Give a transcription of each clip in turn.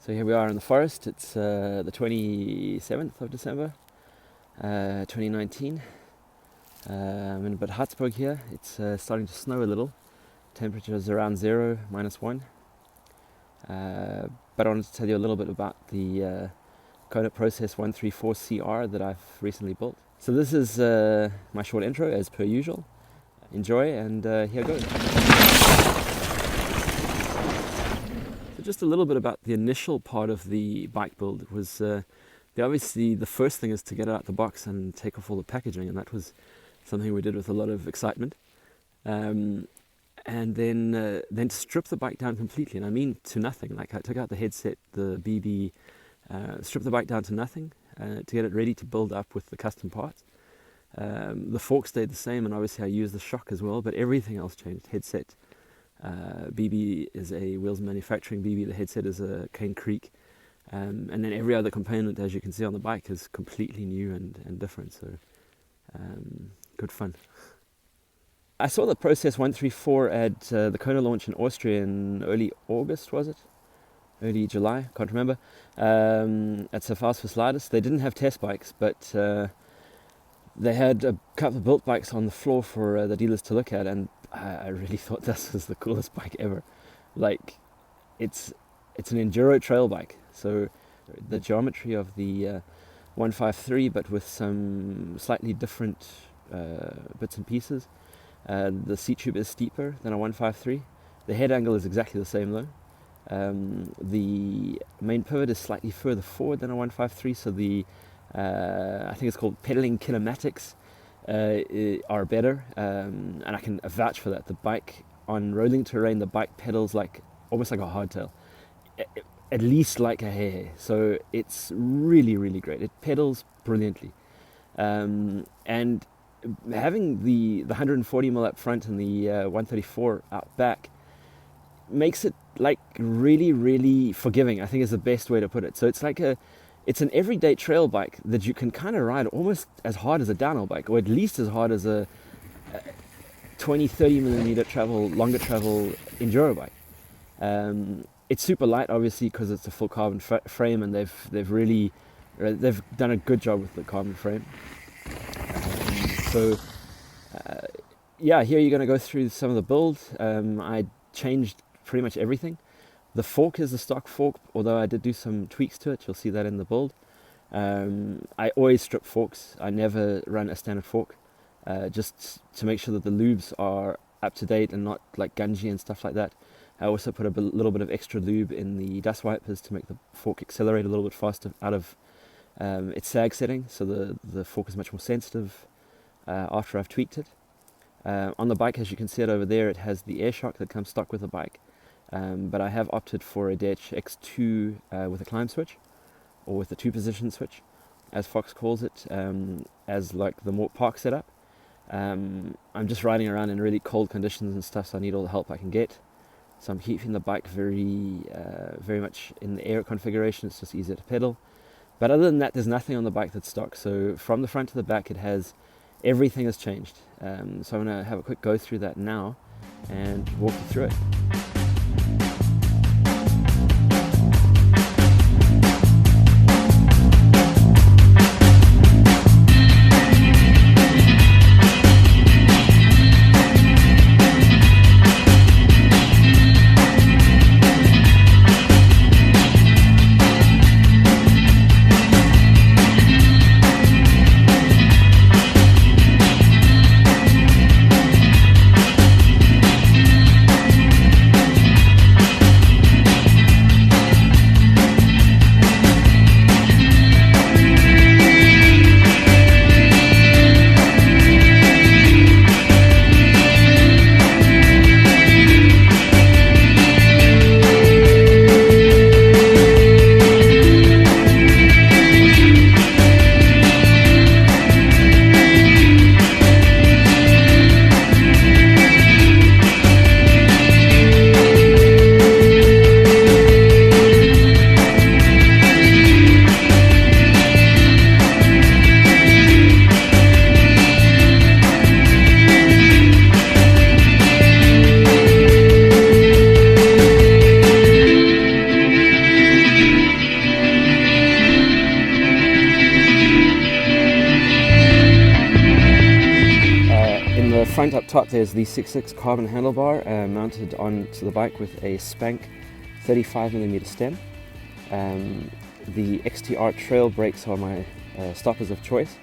So here we are in the forest. It's the 27th of December, 2019. I'm in a bit Hartsburg here. It's starting to snow a little. Temperature is around 0, -1. But I wanted to tell you a little bit about the Kona Process 134 CR that I've recently built. So this is my short intro as per usual. Enjoy, and here goes. Just a little bit about the initial part of the bike build. It was obviously the first thing is to get it out the box and take off all the packaging, and that was something we did with a lot of excitement. And then to strip the bike down completely, and I mean to nothing. Like I took out the headset, the BB, stripped the bike down to nothing to get it ready to build up with the custom parts. The fork stayed the same, and obviously I used the shock as well, but everything else changed. Headset. BB is a wheels manufacturing BB, the headset is a Cane Creek, and then every other component, as you can see on the bike, is completely new and different, so good fun. I saw the Process 134 at the Kona launch in Austria in early August, was it? Early July, can't remember, at Fox Racing Shox. They didn't have test bikes, but they had a couple of built bikes on the floor for the dealers to look at, and I really thought this was the coolest bike ever. Like, it's an enduro trail bike, so the geometry of the 153, but with some slightly different bits and pieces. The seat tube is steeper than a 153. The head angle is exactly the same though. The main pivot is slightly further forward than a 153, so the I think it's called pedaling kinematics are better, and I can vouch for that. The bike on rolling terrain, the bike pedals like almost like a hardtail, at least like a hare. So it's really, really great. It pedals brilliantly, and having the 140mm up front and the 134 out back makes it like really, really forgiving, I think is the best way to put it. So it's an everyday trail bike that you can kind of ride almost as hard as a downhill bike, or at least as hard as a 20-30mm longer travel enduro bike. It's super light, obviously, because it's a full carbon frame, and they've done a good job with the carbon frame. Yeah, here you're going to go through some of the build. I changed pretty much everything. The fork is the stock fork, although I did do some tweaks to it. You'll see that in the build. I always strip forks. I never run a standard fork, just to make sure that the lubes are up to date and not like gungy and stuff like that. I also put a little bit of extra lube in the dust wipers to make the fork accelerate a little bit faster out of its sag setting, so the fork is much more sensitive after I've tweaked it. On the bike, as you can see it over there, it has the air shock that comes stock with the bike. But I have opted for a DH X2 with a climb switch, or with a 2-position switch, as Fox calls it, as like the more park setup. I'm just riding around in really cold conditions and stuff, so I need all the help I can get. So I'm keeping the bike very much in the air configuration. It's just easier to pedal. But other than that, there's nothing on the bike that's stock. So from the front to the back, everything has changed. So I'm going to have a quick go through that now and walk you through it. front up top there's the CSixx carbon handlebar mounted onto the bike with a Spank 35mm stem. The XTR trail brakes are my stoppers of choice.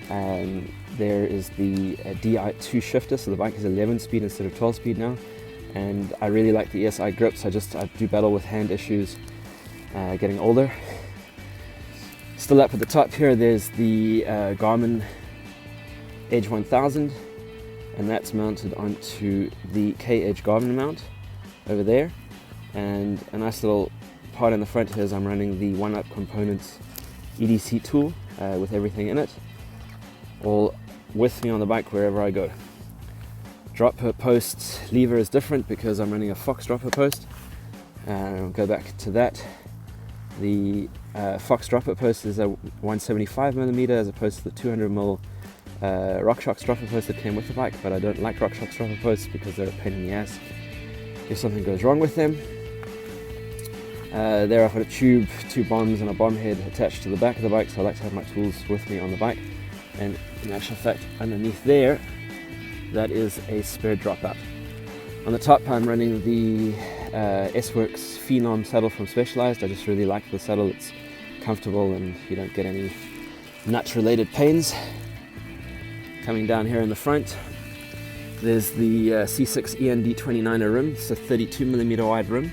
There is the DI2 shifter, so the bike is 11 speed instead of 12 speed now, and I really like the ESI grips. I do battle with hand issues getting older. Still up at the top here there's the Garmin Edge 1000, and that's mounted onto the K-Edge Garmin mount over there. And a nice little part in the front here is I'm running the OneUp Components EDC tool with everything in it, all with me on the bike wherever I go. Dropper post lever is different because I'm running a Fox dropper post. I'll go back to that. The Fox dropper post is a 175mm as opposed to the 200mm RockShox dropper post that came with the bike, but I don't like RockShox dropper posts because they're a pain in the ass if something goes wrong with them. There I've got a tube, 2 bombs and a bomb head attached to the back of the bike, so I like to have my tools with me on the bike. And in actual fact, underneath there, that is a spare dropout. On the top I'm running the S-Works Phenom saddle from Specialized. I just really like the saddle, it's comfortable and you don't get any nut related pains. Coming down here in the front, there's the CSixx END29er rim. It's a 32mm wide rim.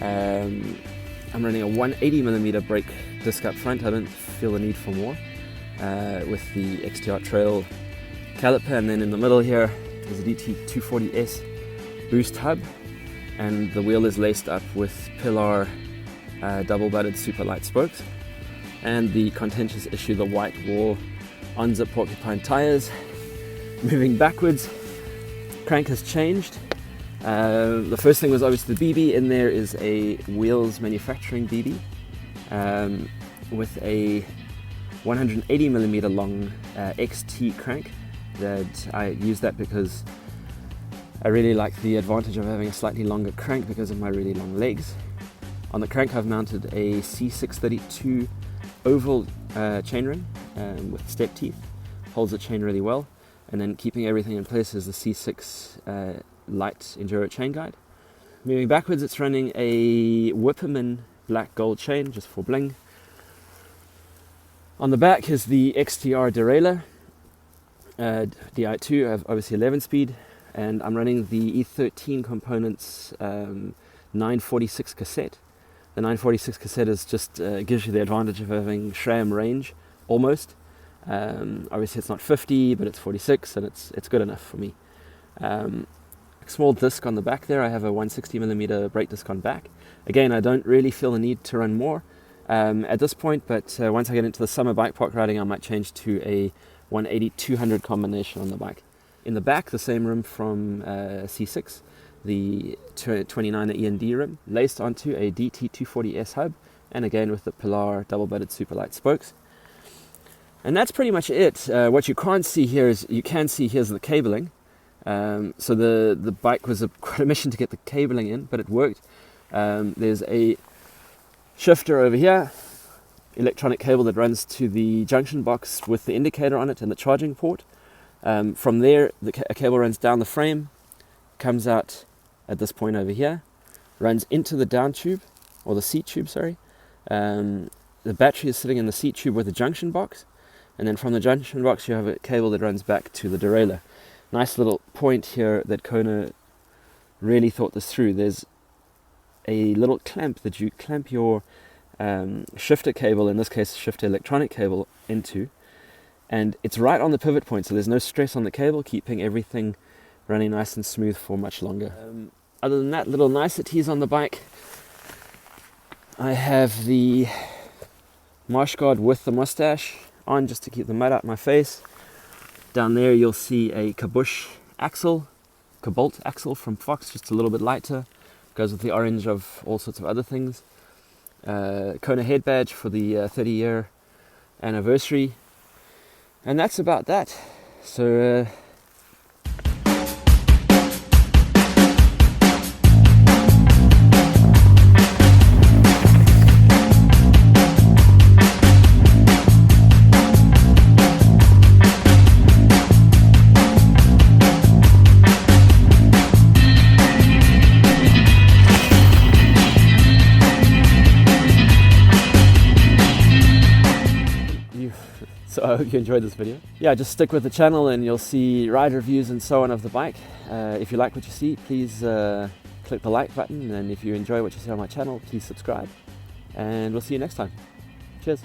I'm running a 180mm brake disc up front. I don't feel the need for more. With the XTR Trail caliper, and then in the middle here is a DT240S boost hub, and the wheel is laced up with Pillar double-butted super light spokes, and the contentious issue, the white wall Onza Porcupine tires. Moving backwards, crank has changed. The first thing was obviously the BB. In there is a Wheels manufacturing BB with a 180mm long XT crank. That I use that because I really like the advantage of having a slightly longer crank because of my really long legs. On the crank I've mounted a C632 oval chainring with step teeth. Holds the chain really well, and then keeping everything in place is the CSixx light enduro chain guide. Moving backwards, it's running a Whipperman black gold chain just for bling. On the back is the XTR derailleur, DI2, I have obviously 11 speed, and I'm running the E13 Components 946 cassette. The 946 cassette is just gives you the advantage of having SRAM range, almost. Obviously it's not 50, but it's 46, and it's good enough for me. Small disc on the back there. I have a 160mm brake disc on back. Again, I don't really feel the need to run more at this point, but once I get into the summer bike park riding, I might change to a 180-200 combination on the bike. In the back, the same rim from CSixx, the 29er END rim, laced onto a DT240S hub, and again with the Pilar double-butted super light spokes. And that's pretty much it. What you can't see here is, you can see here's the cabling. So the bike was quite a mission to get the cabling in, but it worked. There's a shifter over here, electronic cable that runs to the junction box with the indicator on it and the charging port. From there, a cable runs down the frame, comes out at this point over here, runs into the down tube, or the seat tube, sorry. The battery is sitting in the seat tube with the junction box, and then from the junction box you have a cable that runs back to the derailleur. Nice little point here that Kona really thought this through. There's a little clamp that you clamp your shifter cable, in this case shifter electronic cable, into, and it's right on the pivot point, so there's no stress on the cable, keeping everything running nice and smooth for much longer. Other than that, little niceties on the bike, I have the marsh guard with the mustache on just to keep the mud out my face. Down there you'll see a Kabush axle, Cobalt axle from Fox, just a little bit lighter, goes with the orange of all sorts of other things. Kona head badge for the 30-year anniversary, and that's about that. So So I hope you enjoyed this video. Yeah, just stick with the channel and you'll see ride reviews and so on of the bike. If you like what you see, please click the like button, and if you enjoy what you see on my channel, please subscribe. And we'll see you next time. Cheers.